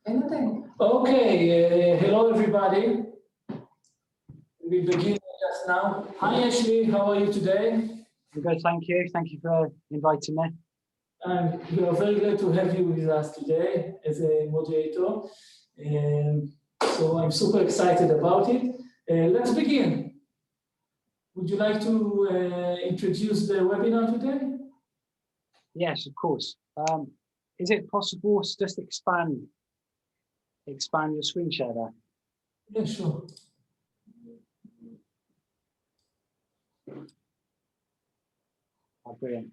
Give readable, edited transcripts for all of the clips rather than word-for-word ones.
Anything. Okay, hello everybody. We begin just now. Hi Ashley, how are you today? I'm good, thank you. Thank you for inviting me. We are very glad to have you with us today as a moderator. So I'm super excited about it. Let's begin. Would you like to introduce the webinar today? Yes, of course. Is it possible to just expand your screen share there? Yeah, sure. Oh, brilliant.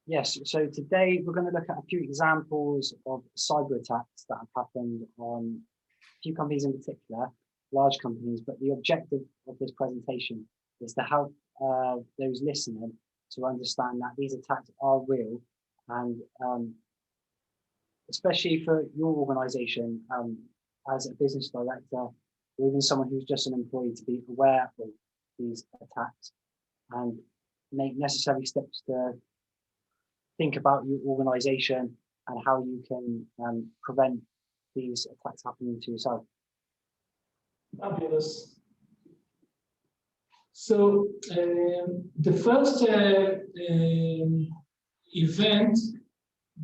Yes, so today we're going to look at a few examples of cyber attacks that have happened on a few companies in particular, large companies, but the objective of this presentation is to help those listening to understand that these attacks are real, and especially for your organization as a business director, or even someone who's just an employee, to be aware of these attacks and make necessary steps to think about your organization and how you can prevent these attacks happening to yourself. Fabulous. So the first event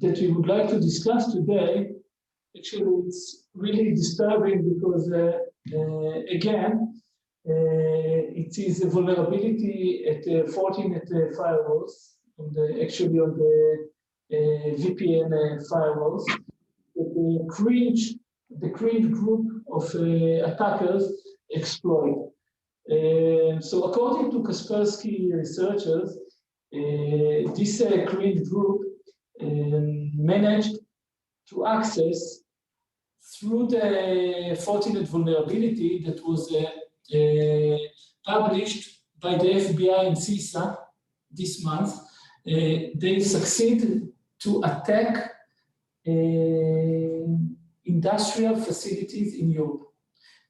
that we would like to discuss today, actually it's really disturbing because again, it is a vulnerability at the Fortinet firewalls, actually on the VPN firewalls. The cringe group of attackers exploit. So according to Kaspersky researchers, this cringe group managed to access through the Fortinet vulnerability that was published by the FBI and CISA this month. They succeeded to attack industrial facilities in Europe.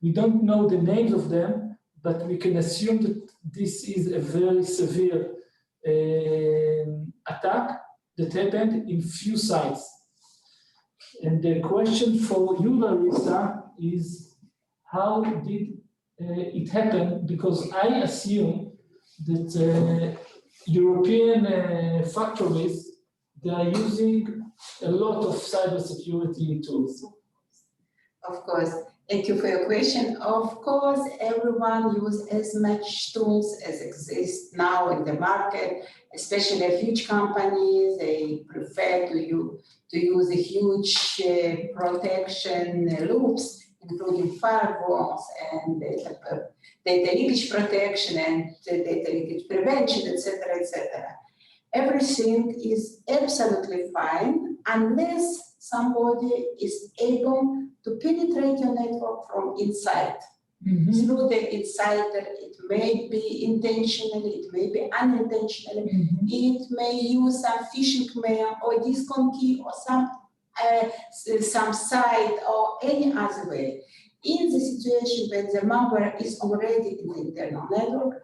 We don't know the names of them, but we can assume that this is a very severe attack that happened in few sites. And the question for you, Larissa, is how did it happen? Because I assume that European factories, they are using a lot of cybersecurity tools. Of course. Thank you for your question. Of course, everyone uses as much tools as exist now in the market, especially huge companies. They prefer to use a huge protection loops, including firewalls and data leakage protection and data leakage prevention, etc., etc. Everything is absolutely fine unless somebody is able to penetrate your network from inside. Through the insider, it may be intentionally, it may be unintentionally, it may use some phishing mail or discount key or some site or any other way. In the situation when the malware is already in the internal network,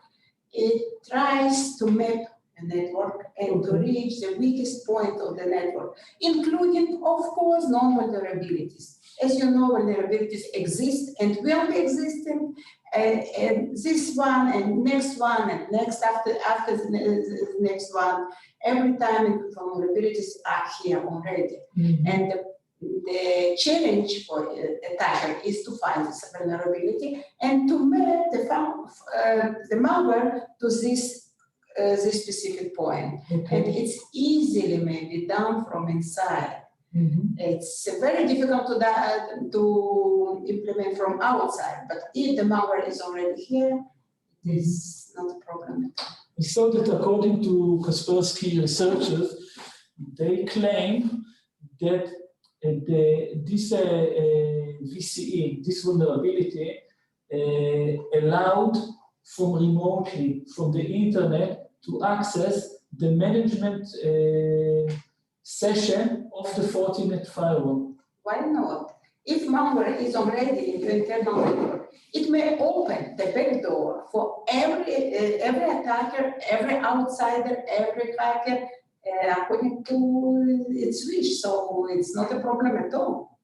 it tries to map a network and to reach the weakest point of the network, including, of course, non-vulnerabilities. As you know, vulnerabilities exist and will be existing, and this one and next one and next after the next one, every time vulnerabilities are here already. And the challenge for attacker is to find this vulnerability and to map the malware to this specific point. And it's easily maybe done from inside. It's very difficult to implement from outside, but if the malware is already here, it is not a problem. We saw that according to Kaspersky researchers, they claim that this VCE, this vulnerability, allowed remotely from the internet to access the management session of the Fortinet firewall. Why not? If malware is already in the internal network, it may open the back door for every attacker, every outsider, every hacker according to its wish. So it's not a problem at all.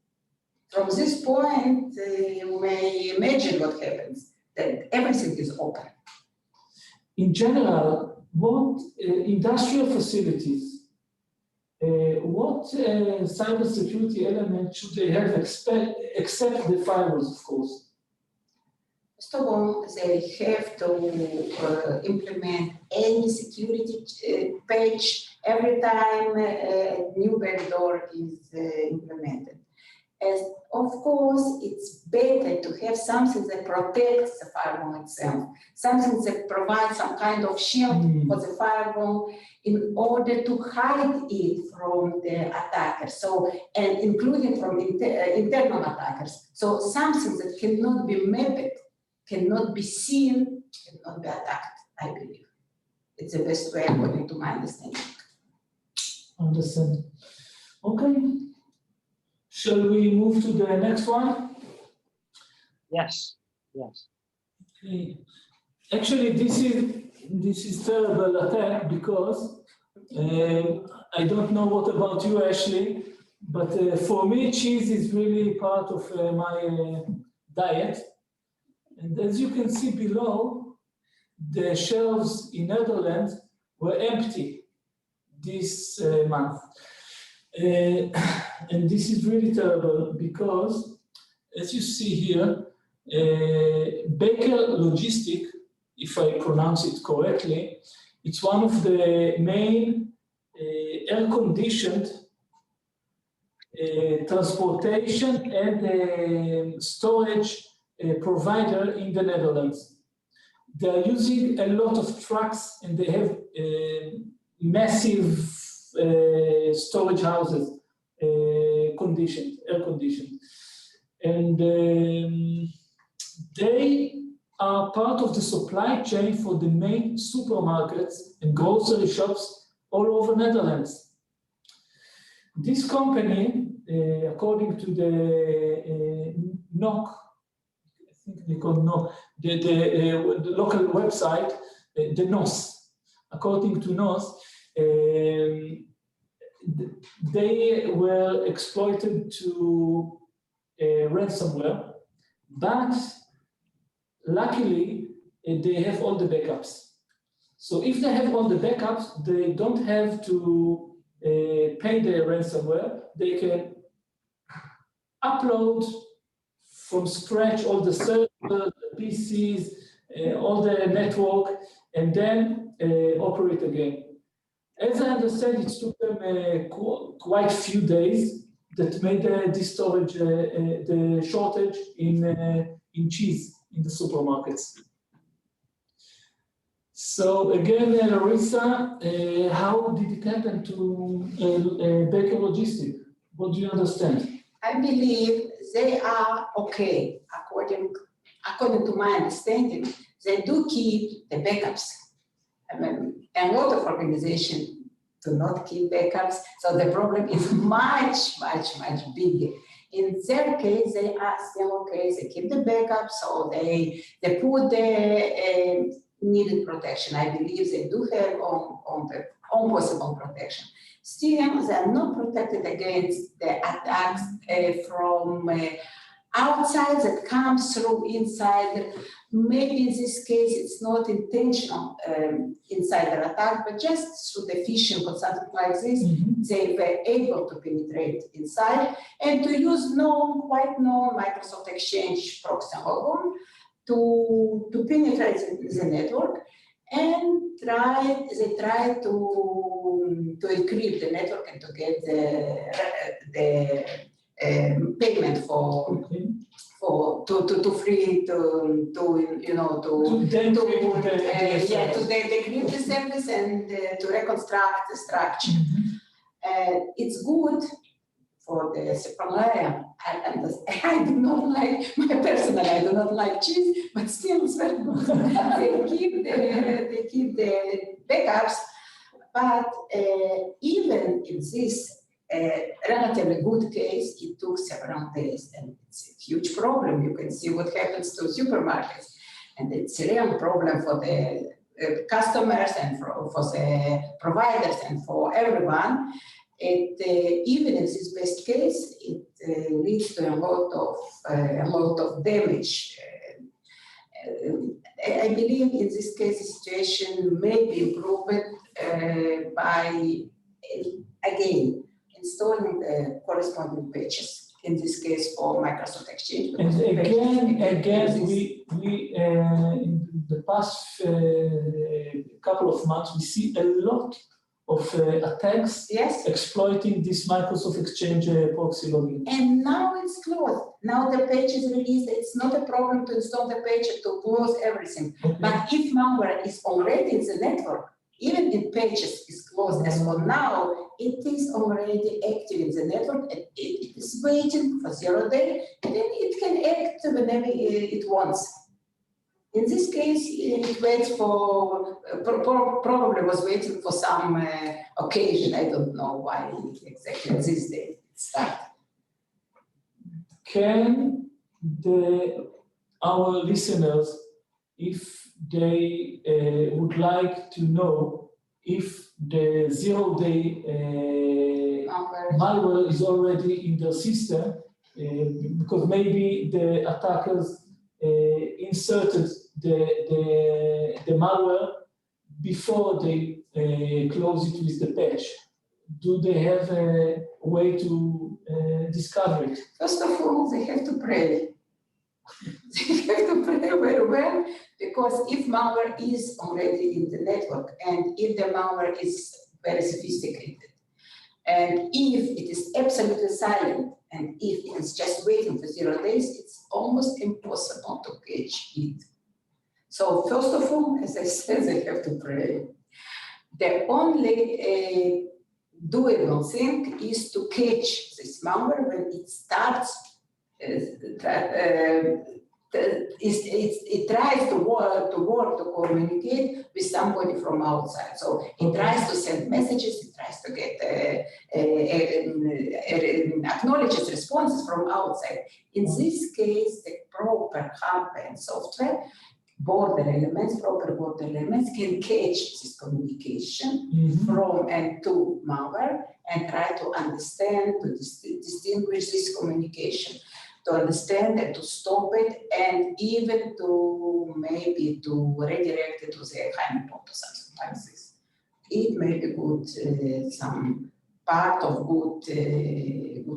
From this point, you may imagine what happens, that everything is open. In general, what industrial facilities, what cybersecurity elements should they have except the firewalls, of course? First of all, they have to implement any security patch every time a new backdoor is implemented. As of course, it's better to have something that protects the firewall itself, something that provides some kind of shield for the firewall in order to hide it from the attacker. So, and including from internal attackers. So something that cannot be mapped, cannot be seen, cannot be attacked, I believe. It's the best way according to my understanding. Understand. Okay. Shall we move to the next one? Yes, yes. Okay. Actually, this is terrible attack because I don't know what about you, Ashley, but for me, cheese is really part of my diet. And as you can see below, the shelves in Netherlands were empty this month. And this is really terrible because, as you see here, Baker Logistic, if I pronounce it correctly, it's one of the main air-conditioned transportation and storage provider in the Netherlands. They are using a lot of trucks and they have massive storage houses, air-conditioned. And they are part of the supply chain for the main supermarkets and grocery shops all over Netherlands. This company, according to the NOC, I think they call NOC, the local website, the NOS, according to NOS, they were exploited to ransomware, but luckily they have all the backups. So if they have all the backups, they don't have to pay the ransomware. They can upload from scratch all the servers, the PCs, all the network, and then operate again. As I understand, it took them quite few days that made this storage, the shortage in cheese in the supermarkets. So again, Larissa, how did it happen to Baker Logistic? What do you understand? I believe they are okay, according to my understanding. They do keep the backups. I mean, a lot of organizations do not keep backups, so the problem is much bigger. In their case, they are still okay. They keep the backup, so they put the needed protection. I believe they do have on possible protection. Still, they are not protected against the attacks from outside that comes through inside. Maybe in this case, it's not intentional insider attack, but just through the phishing or something like this, they were able to penetrate inside and to use quite known Microsoft Exchange proxy home to penetrate the network and they try to encrypt the network and to get the payment to decrypt the service and to reconstruct the structure. It's good for the supplier. I do not like, personally, I do not like cheese, but still it's very good. They keep the backups, but even in this relatively good case, it took several days, and it's a huge problem. You can see what happens to supermarkets, and it's a real problem for the customers and for the providers and for everyone. Even in this best case, it leads to a lot of damage. I believe in this case, the situation may be improved by, again, installing the corresponding patches. In this case, for Microsoft Exchange. And again, we in the past couple of months, we see a lot of attacks exploiting this Microsoft Exchange proxy login. And now it's closed. Now the page is released. It's not a problem to install the page to close everything. Okay. But if malware is already in the network, even if pages is closed as for now, it is already active in the network. It is waiting for 0 day, and then it can act whenever it wants. In this case, it waits for, probably was waiting for some occasion. I don't know why exactly this day it started. Can our listeners, if they would like to know if the 0 day malware is already in the system, because maybe the attackers inserted the malware before they close it with the patch. Do they have a way to discover it? First of all, they have to pray. They have to pray very well, because if malware is already in the network, and if the malware is very sophisticated, and if it is absolutely silent, and if it is just waiting for 0 days, it's almost impossible to catch it. So first of all, as I said, they have to pray. The only doable thing is to catch this malware when it starts. It tries to communicate with somebody from outside. So it tries to send messages, it tries to get acknowledges responses from outside. In this case, the proper hardware and software, proper border elements can catch this communication from and to malware and try to understand, to distinguish this communication, to understand and to stop it, and even to maybe to redirect it to the high port or something like this. It may be good, some part of good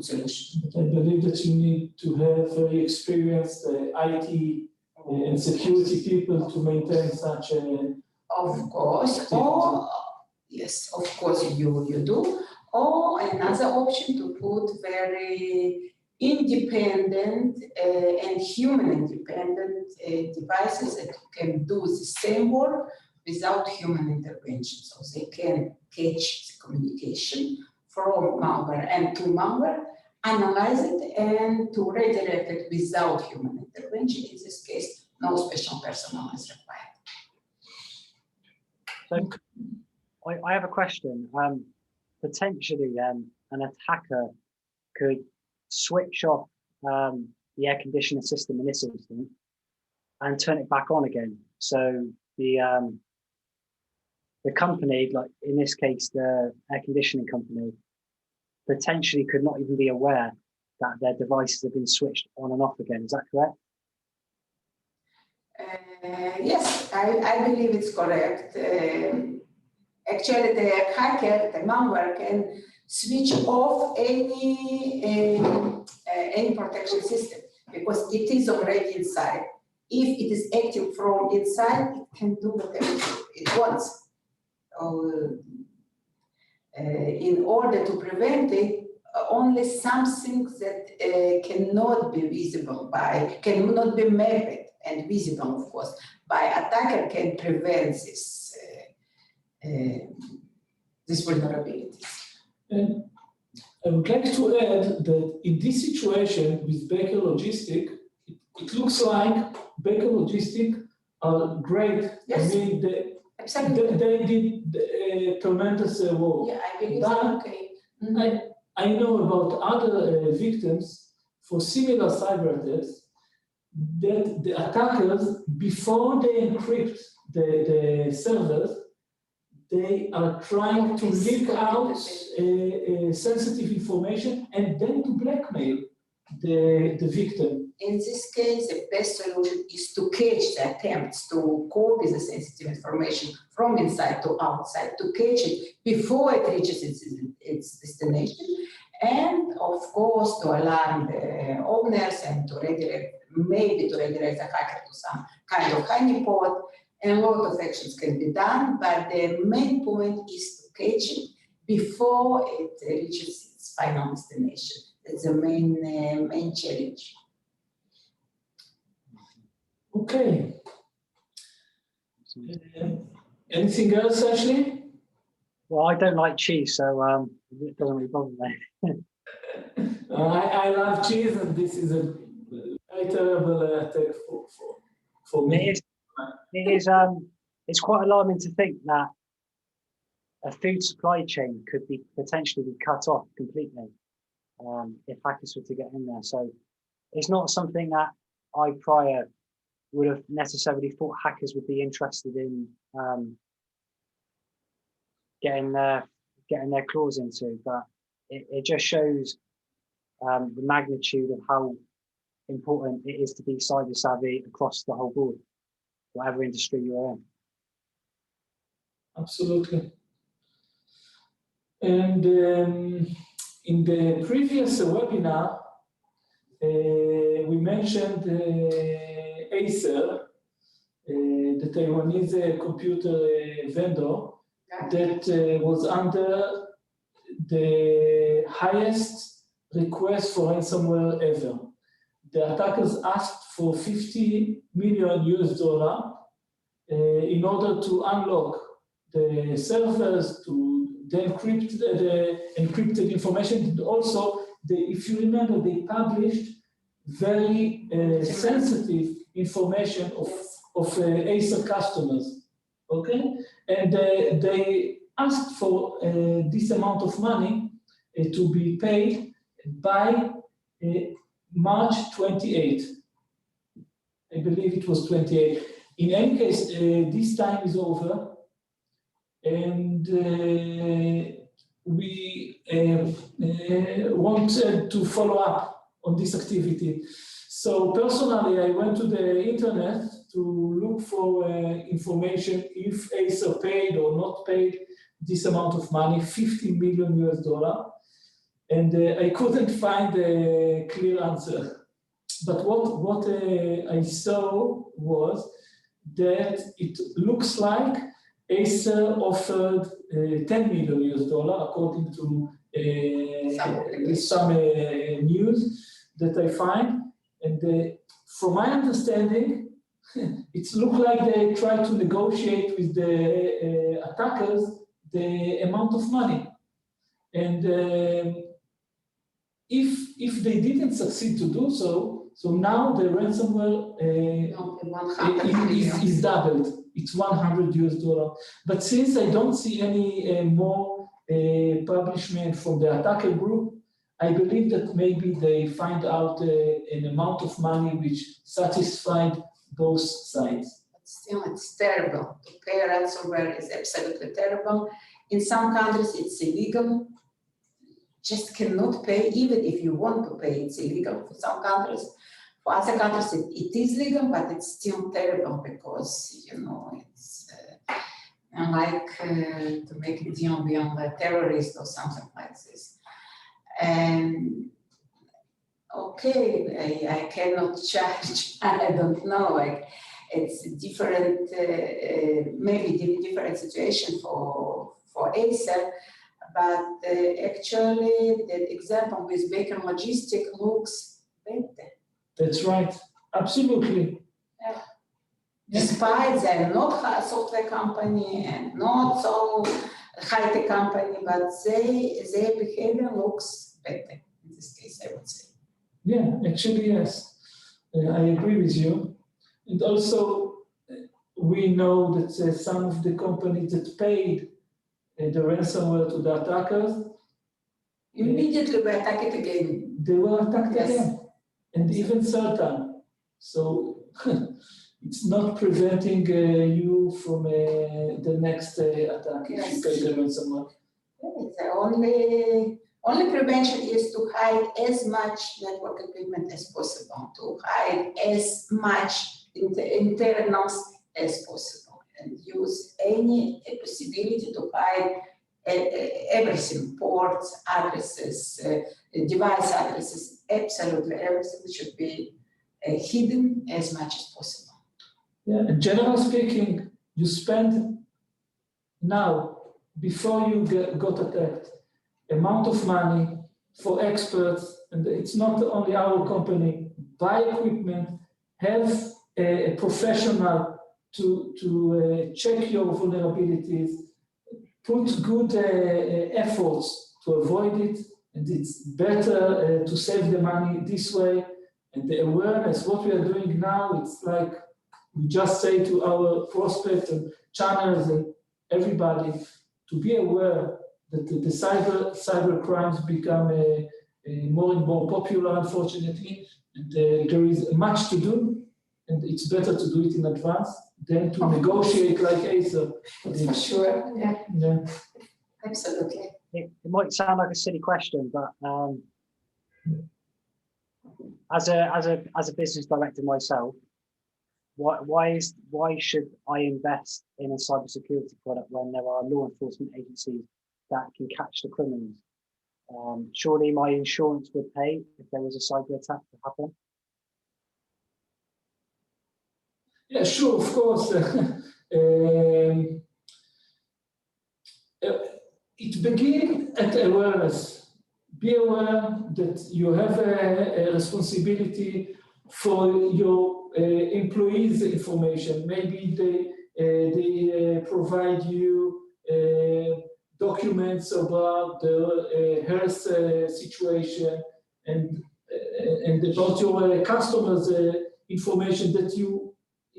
solution. But I believe that you need to have very experienced IT and security people to maintain such a... Of course, or yes, of course you do. Or another option, to put very independent and human-independent devices that can do the same work without human intervention. So they can catch the communication from malware and to malware, analyze it, and to redirect it without human intervention. In this case, no special personnel is required. So I have a question. Potentially, an attacker could switch off the air conditioner system in this instance and turn it back on again. So the company, like in this case, the air conditioning company, potentially could not even be aware that their devices have been switched on and off again. Is that correct? Yes, I believe it's correct. Actually, the hacker, the malware, can switch off any protection system because it is already inside. If it is active from inside, it can do whatever it wants. In order to prevent it, only some things that cannot be visible cannot be mapped and visible, of course, by attacker can prevent these vulnerabilities. And I would like to add that in this situation with Baker Logistic, it looks like Baker Logistic are great. Yes. I mean, they did tremendous work. Yeah, I believe so. Okay. Mm-hmm. I know about other victims for similar cyber attacks that the attackers, before they encrypt the servers, they are trying to leak out sensitive information and then to blackmail the victim. In this case, the best solution is to catch the attempts to copy the sensitive information from inside to outside, to catch it before it reaches its destination, and of course to alarm the owners and to redirect the hacker to some kind of honeypot. And a lot of actions can be done, but the main point is to catch it before it reaches its final destination. That's the main challenge. Okay. Anything else, Ashley? Well, I don't like cheese, so it doesn't really bother me. I love cheese, and this is a very terrible attack for me. It's quite alarming to think that a food supply chain could be potentially be cut off completely if hackers were to get in there. So it's not something that I prior would have necessarily thought hackers would be interested in getting their claws into, but it just shows the magnitude of how important it is to be cyber savvy across the whole board, whatever industry you're in. Absolutely. And in the previous webinar, we mentioned Acer, the Taiwanese computer vendor that was under the highest request for ransomware ever. The attackers asked for $50 million in order to unlock the servers, to decrypt the encrypted information. And also, if you remember, they published very sensitive information of Acer customers, okay? And they asked for this amount of money to be paid by March 28. I believe it was 28. In any case, this time is over, and we wanted to follow up on this activity. So personally, I went to the internet to look for information if Acer paid or not paid this amount of money, $50 million, and I couldn't find a clear answer. But what I saw was that it looks like Acer offered $10 million according to some news that I find. And from my understanding, it looked like they tried to negotiate with the attackers the amount of money. And if they didn't succeed to do so, so now the ransomware is doubled. It's $100. But since I don't see any more publishment from the attacker group, I believe that maybe they find out an amount of money which satisfied both sides. But still, it's terrible. To pay ransomware is absolutely terrible. In some countries, it's illegal. Just cannot pay, even if you want to pay, it's illegal for some countries. For other countries, it is legal, but it's still terrible because, you know, it's like to make a deal beyond a terrorist or something like this. And okay, I cannot charge, I don't know, like it's a different, maybe different situation for Acer, but actually the example with Baker Logistic looks better. That's right, absolutely. Yeah. Despite they're not a software company and not so high-tech company, but their behavior looks better in this case, I would say. Yeah, actually, yes. I agree with you. And also, we know that some of the companies that paid the ransomware to the attackers immediately were attacked again. They were attacked again, and even certain. So it's not preventing you from the next attack if you pay the ransomware. The only prevention is to hide as much network equipment as possible, to hide as much internals as possible, and use any possibility to hide everything, ports, addresses, device addresses, absolutely everything should be hidden as much as possible. Yeah, and generally speaking, you spend now, before you got attacked, amount of money for experts, and it's not only our company, buy equipment, have a professional to check your vulnerabilities, put good efforts to avoid it, and it's better to save the money this way. And the awareness, what we are doing now, it's like we just say to our prospects and channels and everybody to be aware that the cyber crimes become more and more popular, unfortunately, and there is much to do, and it's better to do it in advance than to negotiate like Acer. For sure, yeah. Yeah. Absolutely. It might sound like a silly question, but as a business director myself, why should I invest in a cybersecurity product when there are law enforcement agencies that can catch the criminals? Surely my insurance would pay if there was a cyber attack to happen. Yeah, sure, of course. It begins at awareness. Be aware that you have a responsibility for your employees' information. Maybe they provide you documents about the health situation and about your customers' information that you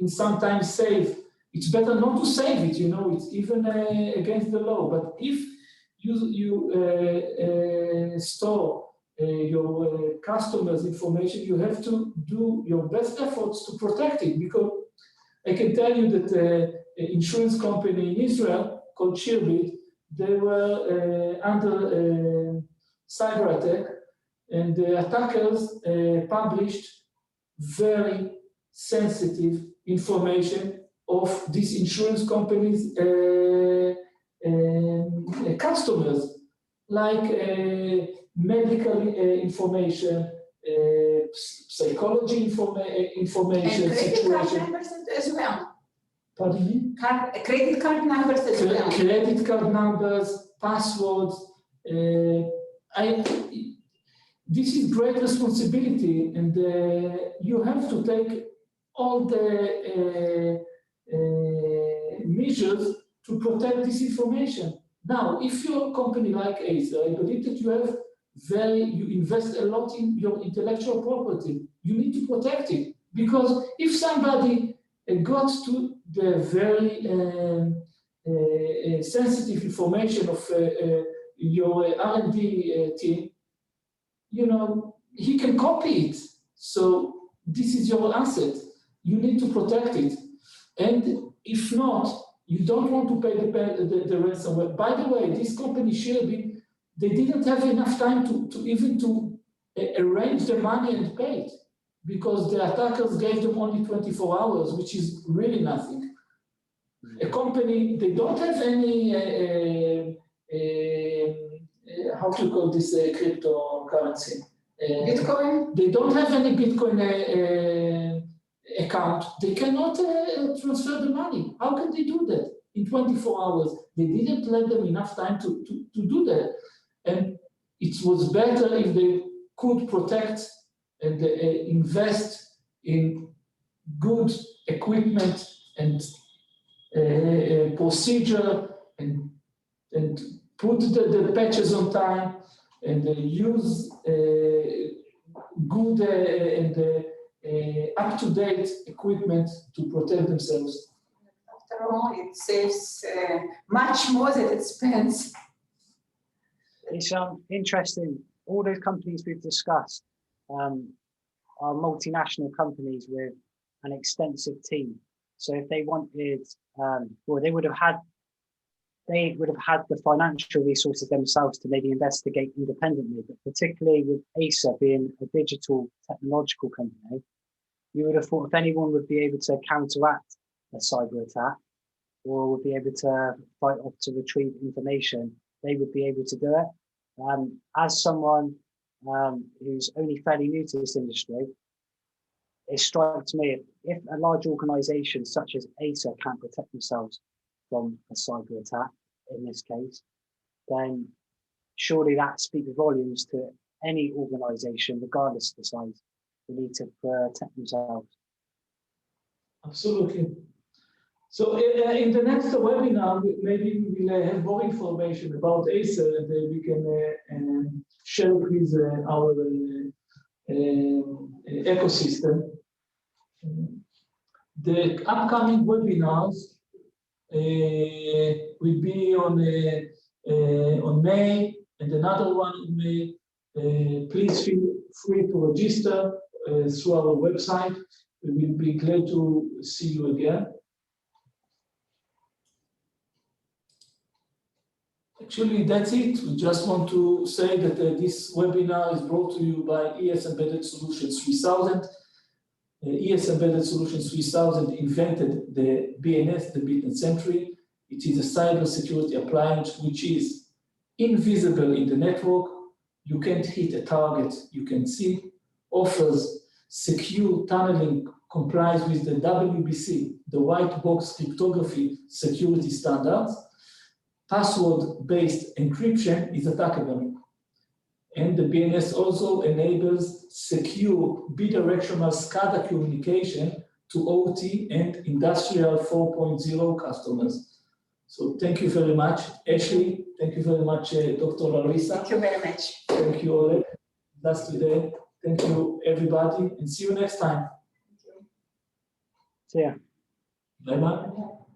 sometimes save. It's better not to save it, it's even against the law. But if you store your customers' information, you have to do your best efforts to protect it, because I can tell you that an insurance company in Israel called Shirbit, they were under cyber attack, and the attackers published very sensitive information of these insurance companies' customers, like medical information, psychology information, and credit situation. card numbers as well. Pardon me? Credit card numbers as well. Credit card numbers, passwords. This is great responsibility, and you have to take all the measures to protect this information. Now, if you're a company like Acer, I believe that you invest a lot in your intellectual property. You need to protect it, because if somebody got to the very sensitive information of your R&D team, he can copy it. So this is your asset. You need to protect it. And if not, you don't want to pay the ransomware. By the way, this company, Shirbit, they didn't have enough time to arrange the money and pay it, because the attackers gave them only 24 hours, which is really nothing. A company, they don't have any, how to call this cryptocurrency? Bitcoin? They don't have any Bitcoin account. They cannot transfer the money. How can they do that in 24 hours? They didn't let them enough time to do that. And it was better if they could protect and invest in good equipment and procedure and put the patches on time and use good and up-to-date equipment to protect themselves. After all, it saves much more than it spends. It's interesting. All those companies we've discussed are multinational companies with an extensive team. So if they wanted, well, they would have had the financial resources themselves to maybe investigate independently, but particularly with Acer being a digital technological company, you would have thought if anyone would be able to counteract a cyber attack or would be able to fight off to retrieve information, they would be able to do it. As someone who's only fairly new to this industry, it strikes me if a large organization such as Acer can't protect themselves from a cyber attack, in this case, then surely that speaks volumes to any organization, regardless of the size, who need to protect themselves. Absolutely. So in the next webinar, maybe we will have more information about Acer and we can share with our ecosystem. The upcoming webinars will be on May and another one in May. Please feel free to register through our website. We will be glad to see you again. Actually, that's it. We just want to say that this webinar is brought to you by ES Embedded Solutions 3000. ES Embedded Solutions 3000 invented the BNS, the Bit Sentry. It is a cybersecurity appliance which is invisible in the network. You can't hit a target you can see, offers secure tunneling, complies with the WBC, the white box cryptography security standards. Password-based encryption is attackable. And the BNS also enables secure bidirectional SCADA communication to OT and Industrial 4.0 customers. So thank you very much, Ashley. Thank you very much, Dr. Larissa. Thank you very much. Thank you, Oleg. That's today. Thank you, everybody, and see you next time. See ya. Bye-bye.